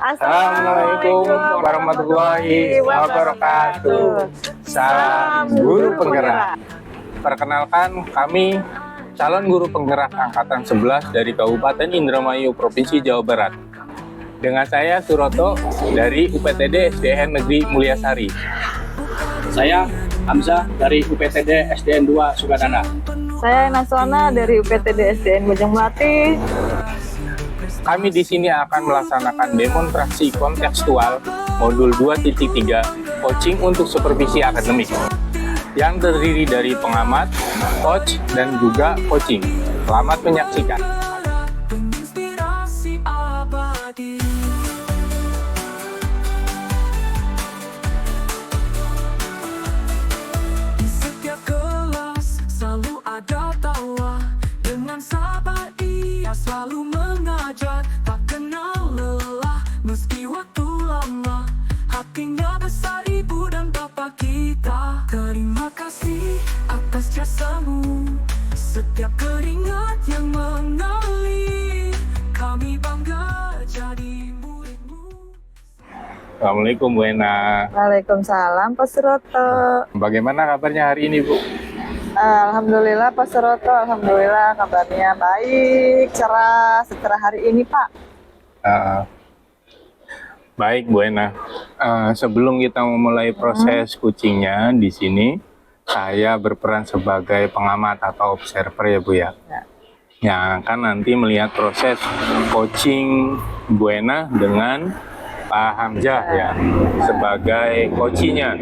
Assalamualaikum warahmatullahi wabarakatuh. Salam guru penggerak. Perkenalkan, kami calon guru penggerak angkatan 11 dari Kabupaten Indramayu, Provinsi Jawa Barat. Dengan saya Suroto dari UPTD SDN Negeri Mulyasari. Saya Hamzah dari UPTD SDN 2 Sugadana. Saya Nasona dari UPTD SDN Bojong Melati. Kami di sini akan melaksanakan demonstrasi kontekstual modul 2.3 coaching untuk supervisi akademik yang terdiri dari pengamat, coach, dan juga coaching. Selamat menyaksikan. Setiap kelas selalu ada tawa, dengan sabar ia selalu mengajar, tak kenal lelah meski waktu lama. Hatinya besar ibu dan bapak kita, terima kasih atas jasamu. Setiap keringat yang mengalir, kami bangga jadi muridmu. Assalamualaikum Bu Ena. Waalaikumsalam Pak Suroto. Bagaimana kabarnya hari ini Bu? Alhamdulillah Pak Suroto, alhamdulillah kabarnya baik, cerah setelah hari ini Pak. Baik Bu Ena, sebelum kita memulai proses coachingnya di sini, saya berperan sebagai pengamat atau observer ya Bu ya. Yang akan nanti melihat proses coaching Bu Ena dengan Pak Hamzah ya sebagai coachingnya.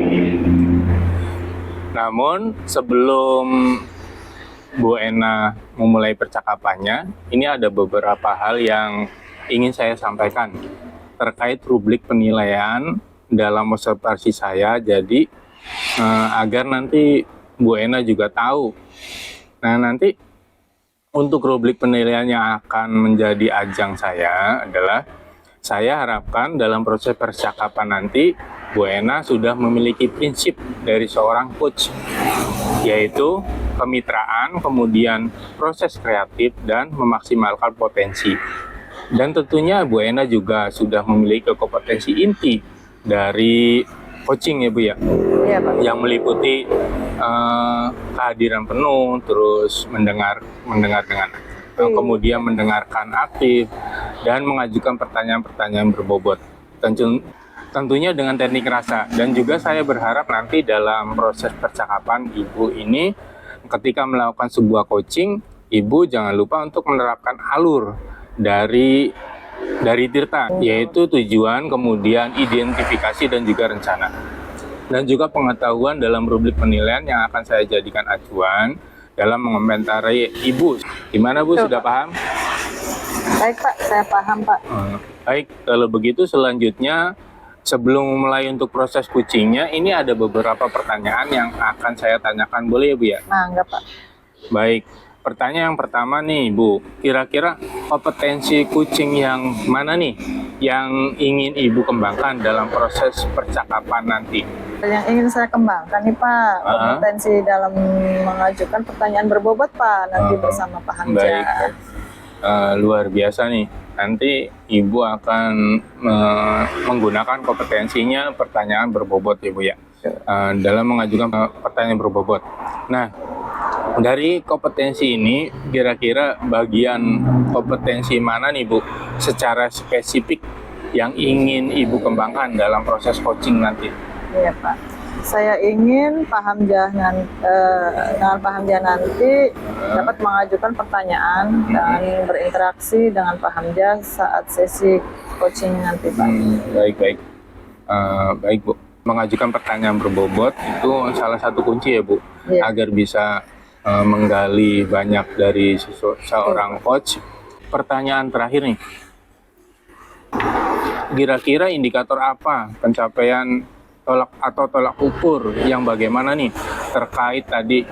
Namun sebelum Bu Ena memulai percakapannya, ini ada beberapa hal yang ingin saya sampaikan terkait rubrik penilaian dalam observasi saya, jadi agar nanti Bu Ena juga tahu. Nah, nanti untuk rubrik penilaian yang akan menjadi ajang saya adalah, saya harapkan dalam proses percakapan nanti Bu Ena sudah memiliki prinsip dari seorang coach, yaitu kemitraan, kemudian proses kreatif, dan memaksimalkan potensi. Dan tentunya Bu Ena juga sudah memiliki kompetensi inti dari coaching ya Bu ya. Iya Pak. Yang meliputi kehadiran penuh, terus mendengar dengan kemudian mendengarkan aktif, dan mengajukan pertanyaan-pertanyaan berbobot. Tentunya dengan teknik rasa. Dan juga saya berharap nanti dalam proses percakapan Ibu ini, ketika melakukan sebuah coaching, Ibu jangan lupa untuk menerapkan alur dari Tirta, yaitu tujuan, kemudian identifikasi, dan juga rencana. Dan juga pengetahuan dalam rubrik penilaian yang akan saya jadikan acuan dalam mengomentari Ibu. Gimana Bu, sudah paham? Baik Pak, saya paham Pak. Baik, kalau begitu selanjutnya sebelum mulai untuk proses coachingnya, ini ada beberapa pertanyaan yang akan saya tanyakan, boleh ya Bu ya? Nah, enggak Pak. Baik. Pertanyaan yang pertama nih Bu, kira-kira kompetensi coaching yang mana nih yang ingin Ibu kembangkan dalam proses percakapan nanti? Yang ingin saya kembangkan nih Pak, kompetensi dalam mengajukan pertanyaan berbobot Pak, nanti bersama Pak Hamzah. Baik. Luar biasa nih, nanti Ibu akan menggunakan kompetensinya pertanyaan berbobot ya Bu ya, dalam mengajukan pertanyaan berbobot. Nah, dari kompetensi ini, kira-kira bagian kompetensi mana nih Bu secara spesifik yang ingin Ibu kembangkan dalam proses coaching nanti? Iya Pak, saya ingin Pak Hamzah dengan Pak Hamzah nanti dapat mengajukan pertanyaan dan berinteraksi dengan Pak Hamzah saat sesi coaching nanti Pak. Baik. Baik Bu, mengajukan pertanyaan berbobot itu salah satu kunci ya Bu, agar bisa menggali banyak dari seorang coach. Pertanyaan terakhir nih, kira-kira indikator apa pencapaian tolak ukur yang bagaimana nih terkait tadi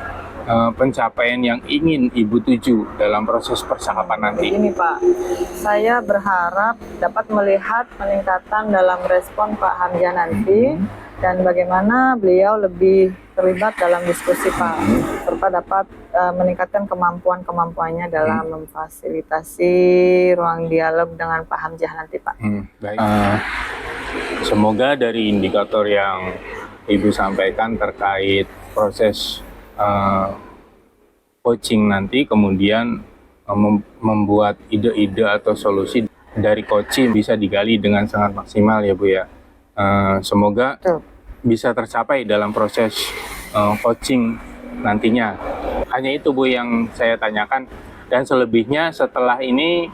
pencapaian yang ingin Ibu tuju dalam proses percakapan nanti? Ini Pak, saya berharap dapat melihat peningkatan dalam respon Pak Hamzah nanti, dan bagaimana beliau lebih terlibat dalam diskusi Pak, serta dapat meningkatkan kemampuannya dalam memfasilitasi ruang dialog dengan Pak Hamzah nanti, Pak. Baik. Semoga dari indikator yang Ibu sampaikan terkait proses coaching nanti, kemudian membuat ide-ide atau solusi dari coaching bisa digali dengan sangat maksimal ya Bu ya. Semoga Betul. bisa tercapai dalam proses coaching nantinya. Hanya itu Bu yang saya tanyakan, dan selebihnya setelah ini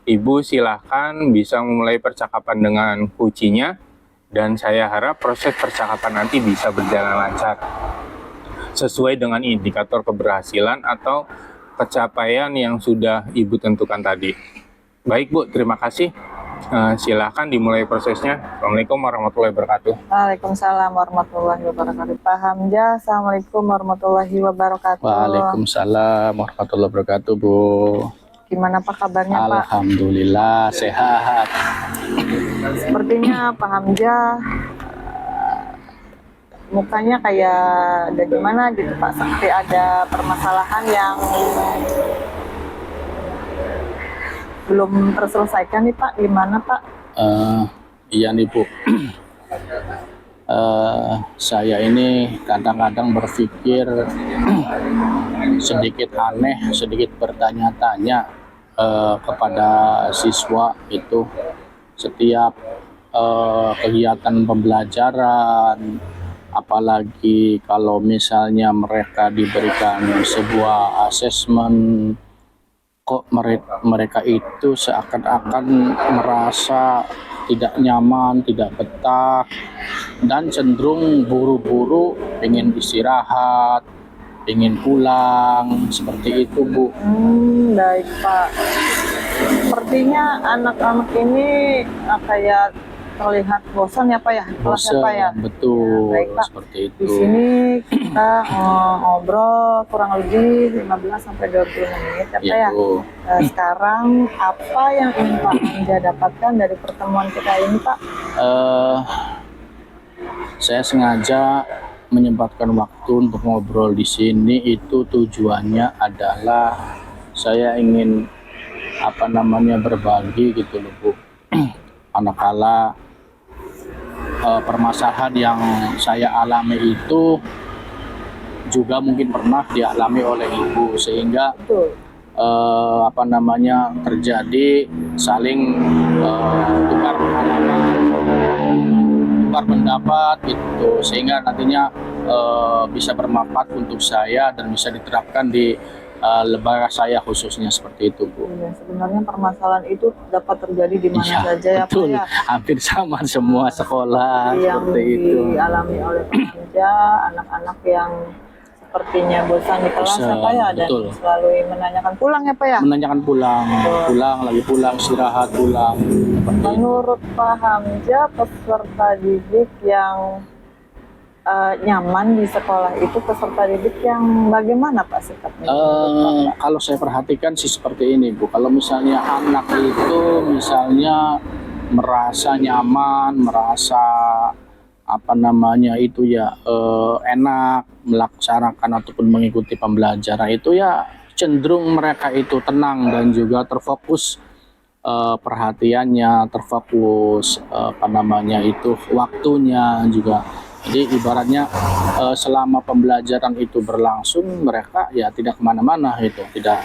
Ibu silahkan bisa memulai percakapan dengan coaching-nya, dan saya harap proses percakapan nanti bisa berjalan lancar sesuai dengan indikator keberhasilan atau pencapaian yang sudah Ibu tentukan tadi. Baik Bu, terima kasih. Silahkan dimulai prosesnya. Assalamualaikum warahmatullahi wabarakatuh. Waalaikumsalam warahmatullahi wabarakatuh. Pak Hamzah, Assalamualaikum warahmatullahi wabarakatuh. Waalaikumsalam warahmatullahi wabarakatuh, Bu. Gimana Pak kabarnya Pak? Alhamdulillah sehat. Sepertinya Pak Hamzah mukanya kayak ada gimana gitu Pak, seperti ada permasalahan yang belum terselesaikan nih Pak. Gimana Pak? Iya nih Bu. Saya ini kadang-kadang berpikir sedikit aneh, sedikit bertanya-tanya kepada siswa itu setiap kegiatan pembelajaran, apalagi kalau misalnya mereka diberikan sebuah asesmen, kok mereka itu seakan-akan merasa tidak nyaman, tidak betah, dan cenderung buru-buru ingin istirahat, ingin pulang, seperti itu Bu. Baik Pak. Sepertinya anak-anak ini kayak terlihat bosan ya Pak ya? Bosan, Pak ya? betul, Baik Pak. seperti itu. Di sini kita ngobrol kurang lebih 15-20 menit ya Pak Ya, ya. Bu. Sekarang apa yang ingin Pak Hamzah dapatkan dari pertemuan kita ini Pak? Saya sengaja menyempatkan waktu untuk ngobrol di sini, itu tujuannya adalah saya ingin berbagi gitu loh Bu. Manakala permasalahan yang saya alami itu juga mungkin pernah dialami oleh Ibu, sehingga Betul. terjadi saling tukar pengalaman, tukar pendapat gitu, sehingga nantinya bisa bermanfaat untuk saya dan bisa diterapkan di lembaga saya khususnya, seperti itu Bu. Iya, sebenarnya permasalahan itu dapat terjadi di mana saja ya Pak betul. ya. Hampir sama semua sekolah Yang seperti itu. dialami oleh Pak Hamzah, anak-anak yang sepertinya bosan di kelas ya Pak ya, dan betul. selalu menanyakan pulang ya Pak ya. Menanyakan pulang, lagi pulang, istirahat, pulang. Seperti itu. Menurut Pak Hamzah, peserta didik yang nyaman di sekolah itu peserta didik yang bagaimana Pak sikapnya? Kalau saya perhatikan sih seperti ini Bu, kalau misalnya anak itu misalnya merasa nyaman, merasa enak melaksanakan ataupun mengikuti pembelajaran itu, ya cenderung mereka itu tenang dan juga terfokus perhatiannya, terfokus waktunya juga. Jadi ibaratnya selama pembelajaran itu berlangsung, mereka ya tidak kemana-mana itu, tidak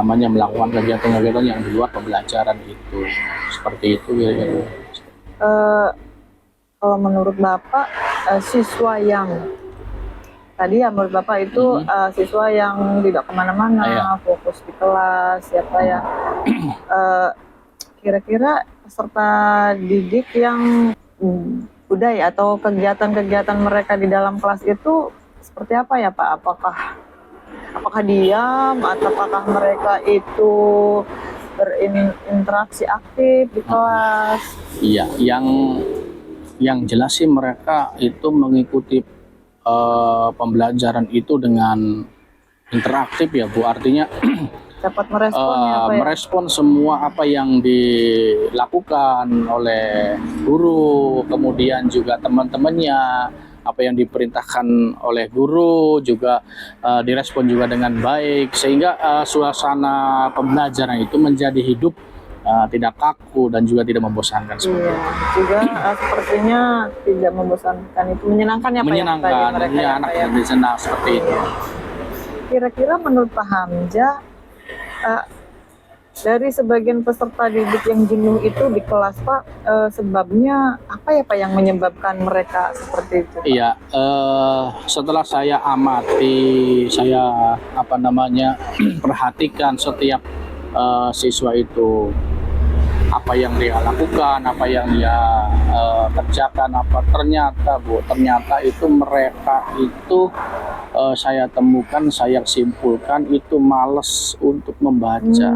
melakukan kegiatan-kegiatan yang di luar pembelajaran itu, seperti itu gitu. Kalau menurut Bapak, siswa yang tadi ya menurut Bapak itu siswa yang tidak kemana-mana, fokus di kelas ya Pak ya. Kira-kira peserta didik yang budaya atau kegiatan-kegiatan mereka di dalam kelas itu seperti apa ya Pak? Apakah diam atau apakah mereka itu berinteraksi aktif di kelas? Iya, yang jelas sih mereka itu mengikuti pembelajaran itu dengan interaktif ya Bu, artinya dapat merespon ya Pak ya? merespon semua apa yang dilakukan oleh guru, kemudian juga teman-temannya, apa yang diperintahkan oleh guru juga direspon juga dengan baik, sehingga suasana pembelajaran itu menjadi hidup, tidak kaku dan juga tidak membosankan. Iya, juga sepertinya tidak membosankan, itu menyenangkan ya Pak ya, bagi Menyenangkan, mereka ya, ya, anak Pak ya. lebih senang seperti itu. Kira-kira menurut Pak Hamzah, dari sebagian peserta didik yang jenuh itu di kelas Pak, sebabnya apa ya Pak yang menyebabkan mereka seperti itu Pak? Iya, setelah saya amati, saya perhatikan setiap siswa itu, apa yang dia lakukan, apa yang dia kerjakan, ternyata itu mereka itu saya temukan, saya simpulkan itu malas untuk membaca.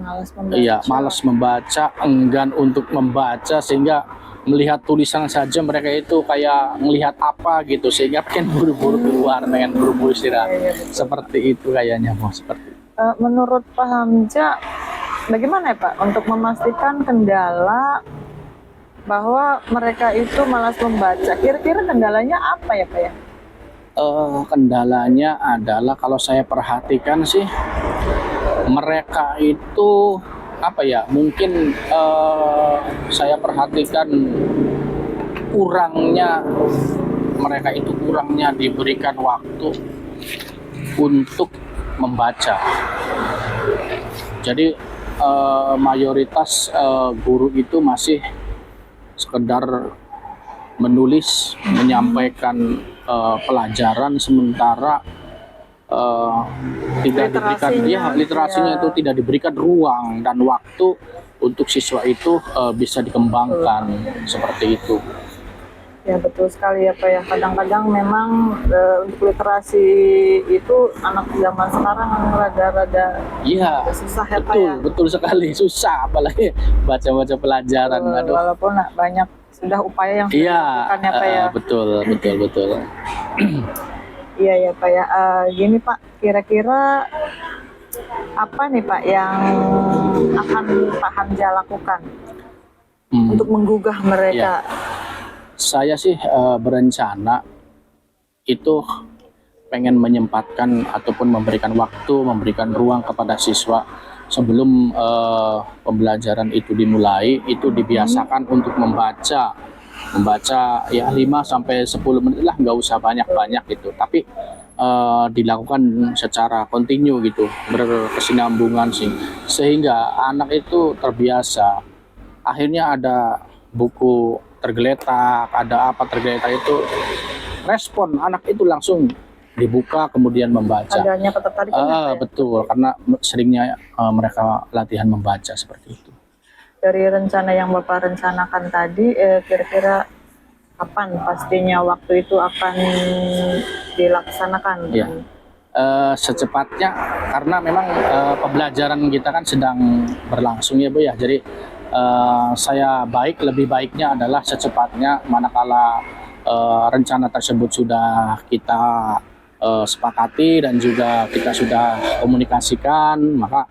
Malas membaca. Iya, malas membaca, enggan untuk membaca, sehingga melihat tulisan saja mereka itu kayak melihat apa gitu, sehingga pengen buru-buru keluar, pengen buru-buru istirahat. Iya. Seperti itu kayaknya, seperti itu. Menurut Pak Hamzah, bagaimana ya Pak untuk memastikan kendala bahwa mereka itu malas membaca? Kira-kira kendalanya apa ya Pak ya? Kendalanya adalah kalau saya perhatikan sih, mereka itu mungkin saya perhatikan mereka itu kurangnya diberikan waktu untuk membaca. Jadi mayoritas guru itu masih sekedar menulis, menyampaikan pelajaran, sementara tidak diberikan literasinya itu tidak diberikan ruang dan waktu untuk siswa itu bisa dikembangkan seperti itu. Ya betul sekali ya Pak ya. Kadang-kadang memang untuk literasi itu anak zaman sekarang rada-rada susah ya Pak ya. Betul sekali, susah apalagi baca-baca pelajaran. Walaupun banyak sudah upaya yang sudah dilakukan ya Pak ya. Betul. Iya ya Pak ya. Gini Pak, kira-kira apa nih Pak yang akan Pak Hamzah lakukan untuk menggugah mereka? Saya sih berencana itu pengen menyempatkan ataupun memberikan waktu, memberikan ruang kepada siswa sebelum pembelajaran itu dimulai, itu dibiasakan untuk membaca ya 5 sampai 10 menit lah, nggak usah banyak-banyak gitu, tapi dilakukan secara kontinu gitu, berkesinambungan sih, sehingga anak itu terbiasa. Akhirnya ada buku tergeletak, ada apa tergeletak, itu respon anak itu langsung dibuka kemudian membaca. Adanya ketertarikan ya? Betul, karena seringnya mereka latihan membaca seperti itu. Dari rencana yang Bapak rencanakan tadi, kira-kira kapan pastinya waktu itu akan dilaksanakan? Ya. Secepatnya, karena memang pembelajaran kita kan sedang berlangsung ya Bu ya, jadi lebih baiknya adalah secepatnya, manakala rencana tersebut sudah kita sepakati dan juga kita sudah komunikasikan, maka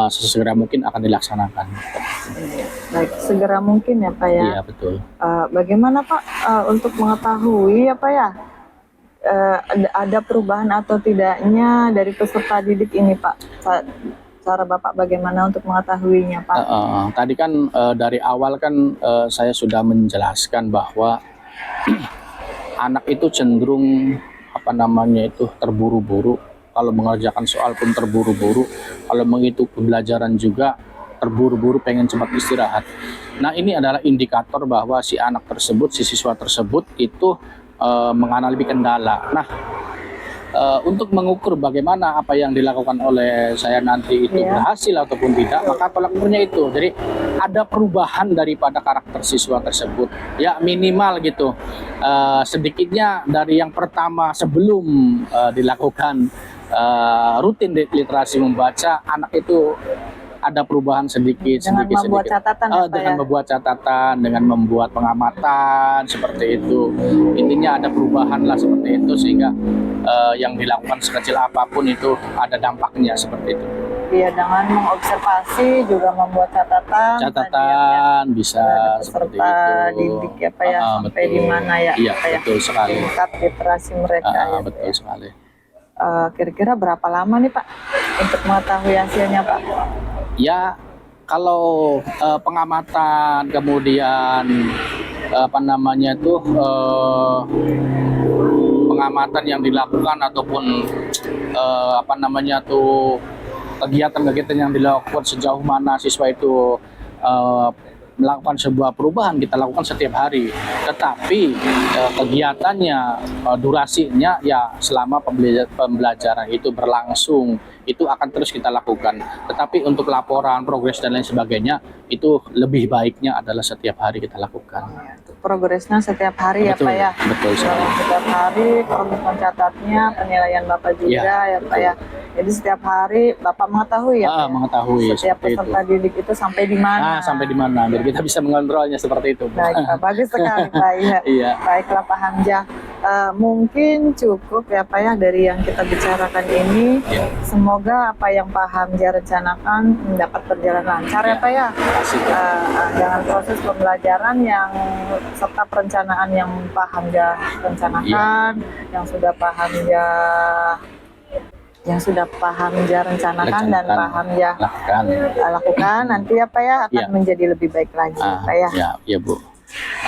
sesegera mungkin akan dilaksanakan. Baik, segera mungkin ya Pak ya. Iya betul. Bagaimana Pak untuk mengetahui ya Pak ya, ada perubahan atau tidaknya dari peserta didik ini Pak? Cara Bapak bagaimana untuk mengetahuinya Pak? Tadi kan dari awal kan saya sudah menjelaskan bahwa anak itu cenderung terburu-buru. Kalau mengerjakan soal pun terburu-buru, kalau menghitung pembelajaran juga terburu-buru, pengen cepat istirahat. Nah, ini adalah indikator bahwa si anak tersebut, si siswa tersebut itu mengalami kendala. Nah, untuk mengukur bagaimana apa yang dilakukan oleh saya nanti itu berhasil ataupun tidak, maka tolak ukurnya itu. Jadi ada perubahan daripada karakter siswa tersebut, ya minimal gitu. Sedikitnya dari yang pertama sebelum dilakukan rutin literasi membaca, anak itu ada perubahan sedikit. Dengan membuat catatan, dengan membuat pengamatan seperti itu. Intinya ada perubahan lah seperti itu, sehingga yang dilakukan sekecil apapun itu ada dampaknya seperti itu. Iya, dengan mengobservasi juga membuat catatan. Catatan bisa seperti Peserta itu. didik ya Pak ya, sampai betul. di mana ya Iya, Pak ya, betul sekali. tingkat literasi mereka ya, Pak Betul ya. sekali. Kira-kira berapa lama nih Pak untuk mengetahui hasilnya Pak? Ya, kalau pengamatan kemudian apa namanya tuh pengamatan yang dilakukan ataupun apa namanya tuh kegiatan-kegiatan yang dilakukan sejauh mana siswa itu melakukan sebuah perubahan kita lakukan setiap hari. Tetapi kegiatannya durasinya ya selama pembelajaran itu berlangsung itu akan terus kita lakukan. Tetapi untuk laporan, progres dan lain sebagainya itu lebih baiknya adalah setiap hari kita lakukan. Progresnya setiap hari Betul, ya Pak ya. betul sekali. Setiap hari proses mencatatnya, penilaian Bapak juga ya Pak ya. Jadi setiap hari Bapak mengetahui ya Pak ya? Mengetahui setiap seperti peserta itu. didik itu sampai di mana. Sampai di mana biar kita bisa mengontrolnya seperti itu. Baik Pak, bagus sekali Pak ya. Iya. Baiklah Pak Hamzah. Mungkin cukup ya Pak ya dari yang kita bicarakan ini. Iya. Semoga apa yang Pak Hamzah rencanakan dapat berjalan lancar ya Pak ya. Kasih. Dengan proses pembelajaran yang serta perencanaan yang Pak Hamzah rencanakan, yang sudah Pak Hamzah rencanakan dan Pak Hamzah lakukan nanti ya Pak ya akan menjadi lebih baik lagi Pak ya. Ya Bu.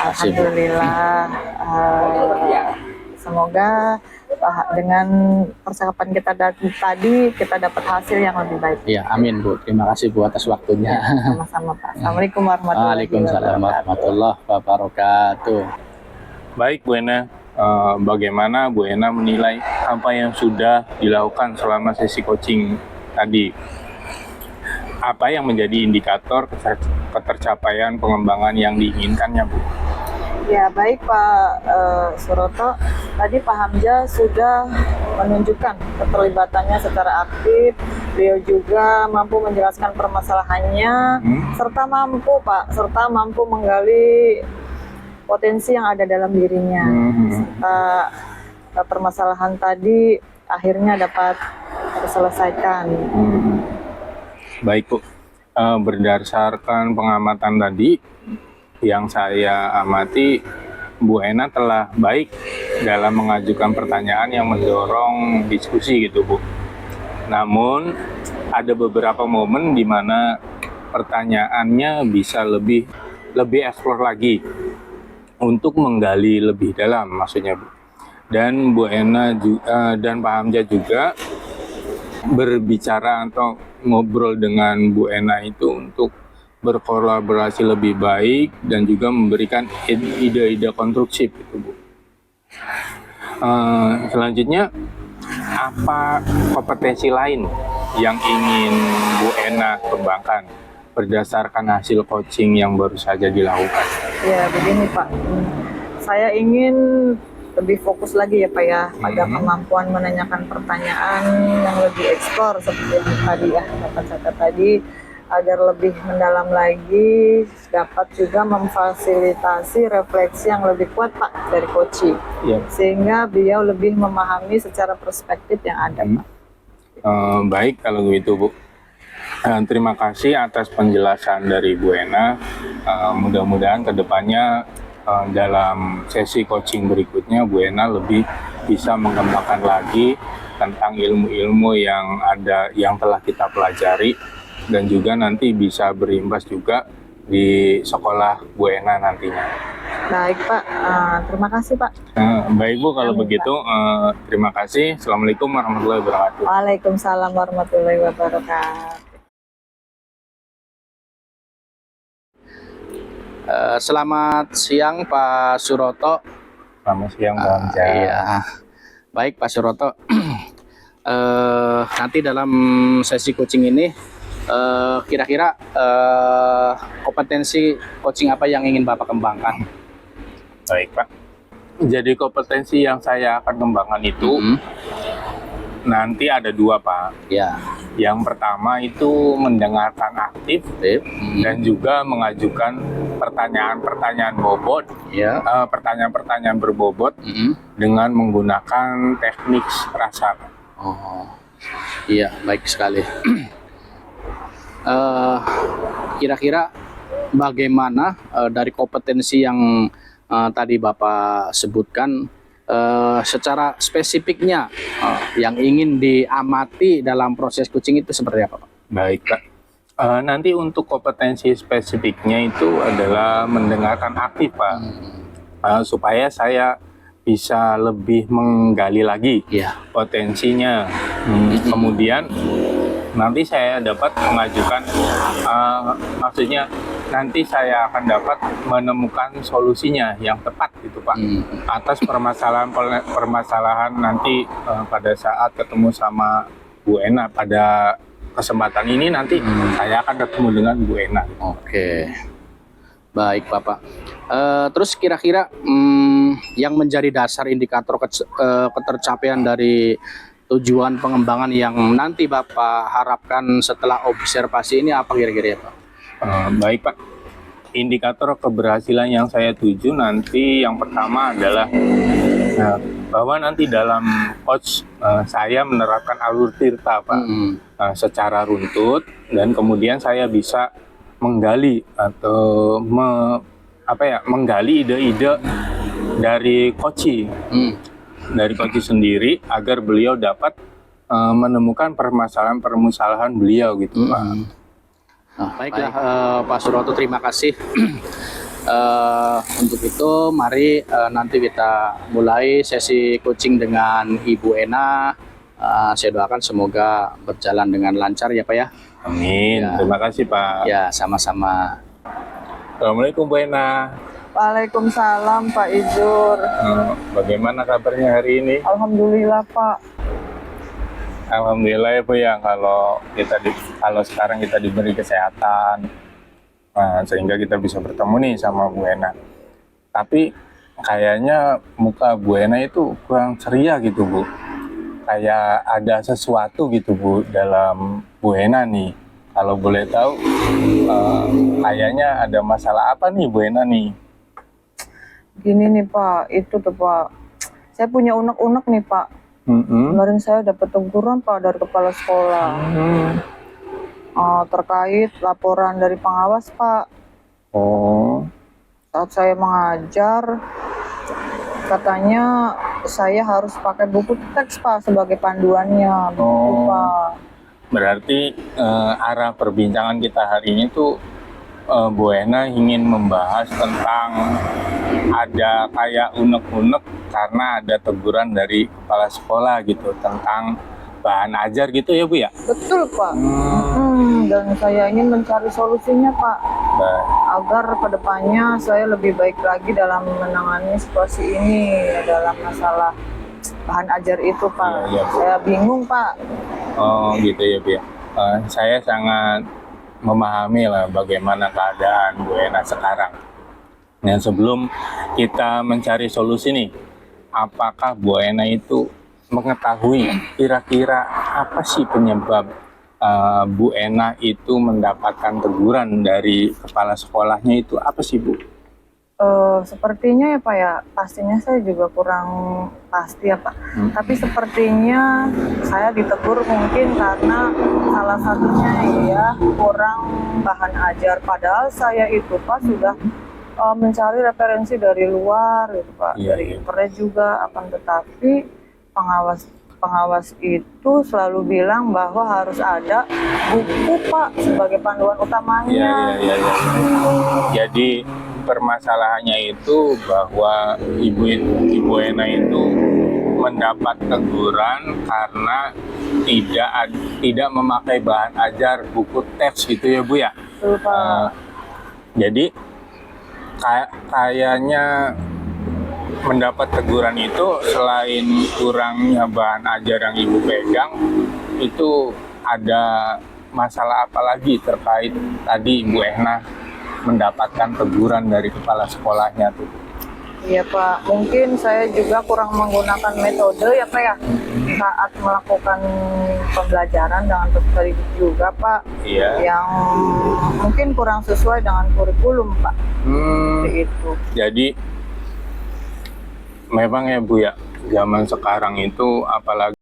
Alhamdulillah. Semoga dengan percakapan kita tadi kita dapat hasil yang lebih baik. Ya, amin Bu. Terima kasih Bu atas waktunya. Sama-sama Pak. Assalamualaikum warahmatullahi Waalaikumsalam warahmatullahi wabarakatuh. Baik Bu Ena, bagaimana Bu Ena menilai apa yang sudah dilakukan selama sesi coaching tadi? Apa yang menjadi indikator ketercapaian pengembangan yang diinginkannya Bu? Ya baik Pak Suroto, tadi Pak Hamzah sudah menunjukkan keterlibatannya secara aktif, beliau juga mampu menjelaskan permasalahannya, serta mampu menggali potensi yang ada dalam dirinya, serta permasalahan tadi akhirnya dapat terselesaikan. Baik Bu, berdasarkan pengamatan tadi yang saya amati, Bu Ena telah baik dalam mengajukan pertanyaan yang mendorong diskusi gitu Bu. Namun ada beberapa momen di mana pertanyaannya bisa lebih eksplor lagi untuk menggali lebih dalam maksudnya Bu. Dan Bu Ena dan Pak Hamzah juga berbicara atau ngobrol dengan Bu Ena itu untuk berkolaborasi lebih baik dan juga memberikan ide-ide konstruksi gitu Bu. Selanjutnya apa kompetensi lain yang ingin Bu Ena kembangkan berdasarkan hasil coaching yang baru saja dilakukan? Ya begini Pak, saya ingin lebih fokus lagi ya Pak ya pada kemampuan menanyakan pertanyaan yang lebih eksplor seperti yang tadi ya Bapak catat tadi, agar lebih mendalam lagi, dapat juga memfasilitasi refleksi yang lebih kuat Pak dari coaching, sehingga beliau lebih memahami secara perspektif yang ada Pak. Baik kalau begitu Bu. Terima kasih atas penjelasan dari Bu Ena. Mudah-mudahan kedepannya dalam sesi coaching berikutnya Bu Ena lebih bisa mengembangkan lagi tentang ilmu-ilmu yang telah kita pelajari, dan juga nanti bisa berimbas juga di sekolah Bu Ena nantinya. Baik Pak, terima kasih Pak. Baik Bu, kalau begitu terima kasih. Assalamualaikum warahmatullahi wabarakatuh. Waalaikumsalam warahmatullahi wabarakatuh. Selamat siang Pak Suroto. Selamat siang Pak Hamzah. Iya. Baik Pak Suroto. Nanti dalam sesi coaching ini kira-kira kompetensi coaching apa yang ingin Bapak kembangkan? Baik Pak. Jadi kompetensi yang saya akan kembangkan itu nanti ada dua Pak. Ya. Yang pertama itu mendengarkan aktif dan juga mengajukan pertanyaan-pertanyaan bobot, pertanyaan-pertanyaan berbobot dengan menggunakan teknik rasa. Oh, iya baik sekali. kira-kira bagaimana dari kompetensi yang tadi Bapak sebutkan, secara spesifiknya yang ingin diamati dalam proses coaching itu seperti apa, Pak? Baik, Kak. Nanti untuk kompetensi spesifiknya itu adalah mendengarkan aktif, Pak. Supaya saya bisa lebih menggali lagi Iya. potensinya. Kemudian nanti saya dapat mengajukan, maksudnya nanti saya akan dapat menemukan solusinya yang tepat gitu, Pak, atas permasalahan nanti pada saat ketemu sama Bu Ena. Pada kesempatan ini nanti saya akan ketemu dengan Bu Ena. Oke, baik Bapak. Terus kira-kira yang menjadi dasar indikator ketercapaian dari tujuan pengembangan yang nanti Bapak harapkan setelah observasi ini apa kira-kira ya, Pak? Baik, Pak. Indikator keberhasilan yang saya tuju nanti yang pertama adalah bahwa nanti dalam coach saya menerapkan alur tirta, Pak, secara runtut, dan kemudian saya bisa menggali atau menggali ide-ide dari coach sendiri agar beliau dapat menemukan permasalahan-permasalahan beliau gitu, Pak. Baiklah, Pak Suroto, terima kasih. Untuk itu mari nanti kita mulai sesi coaching dengan Ibu Ena. Saya doakan semoga berjalan dengan lancar ya Pak ya. Amin. Ya. Terima kasih, Pak. Ya, sama-sama. Assalamualaikum, Bu Ena. Waalaikumsalam Pak Izur. Bagaimana kabarnya hari ini? Alhamdulillah Pak. Alhamdulillah ya, Bu, ya, kalau sekarang kita diberi kesehatan, sehingga kita bisa bertemu nih sama Bu Ena. Tapi kayaknya muka Bu Ena itu kurang ceria gitu, Bu. Kayak ada sesuatu gitu, Bu, dalam Bu Ena nih. Kalau boleh tahu, kayaknya ada masalah apa nih Bu Ena nih? Gini nih Pak, itu tuh Pak. Saya punya unek-unek nih Pak. Kemarin saya dapat teguran Pak dari kepala sekolah. Terkait laporan dari pengawas Pak. Oh. Saat saya mengajar, katanya saya harus pakai buku teks Pak sebagai panduannya. Begitu, Pak. Berarti arah perbincangan kita hari ini tuh Bu Ena ingin membahas tentang ada kayak unek-unek karena ada teguran dari kepala sekolah gitu tentang bahan ajar gitu ya, Bu ya? Betul Pak. Dan saya ingin mencari solusinya Pak, agar kedepannya saya lebih baik lagi dalam menangani situasi ini dalam masalah bahan ajar itu Pak. Iya, Bu. Saya bingung Pak. Oh gitu ya, Bu ya. Saya sangat memahami lah bagaimana keadaan Bu Ena sekarang. Nah, sebelum kita mencari solusi nih, apakah Bu Ena itu mengetahui kira-kira apa sih penyebab Bu Ena itu mendapatkan teguran dari kepala sekolahnya itu apa sih, Bu? Sepertinya ya Pak ya, pastinya saya juga kurang pasti ya Pak. Tapi sepertinya saya ditegur mungkin karena salah satunya ya kurang bahan ajar. Padahal saya itu Pak sudah mencari referensi dari luar gitu Pak, dari internet juga. Akan tetapi pengawas itu selalu bilang bahwa harus ada buku Pak sebagai panduan utamanya. Jadi permasalahannya itu bahwa Ibu Ena itu mendapat teguran karena tidak memakai bahan ajar buku teks gitu ya, Bu ya. Betul, Pak. Jadi kayaknya mendapat teguran itu selain kurangnya bahan ajar yang Ibu pegang, itu ada masalah apa lagi terkait tadi Ibu Ena mendapatkan teguran dari kepala sekolahnya tuh? Iya Pak, mungkin saya juga kurang menggunakan metode ya Pak ya saat melakukan pembelajaran dengan peserta didik juga Pak. Iya. Yang mungkin kurang sesuai dengan kurikulum Pak. Seperti itu. Jadi memang ya Bu ya, zaman sekarang itu apalagi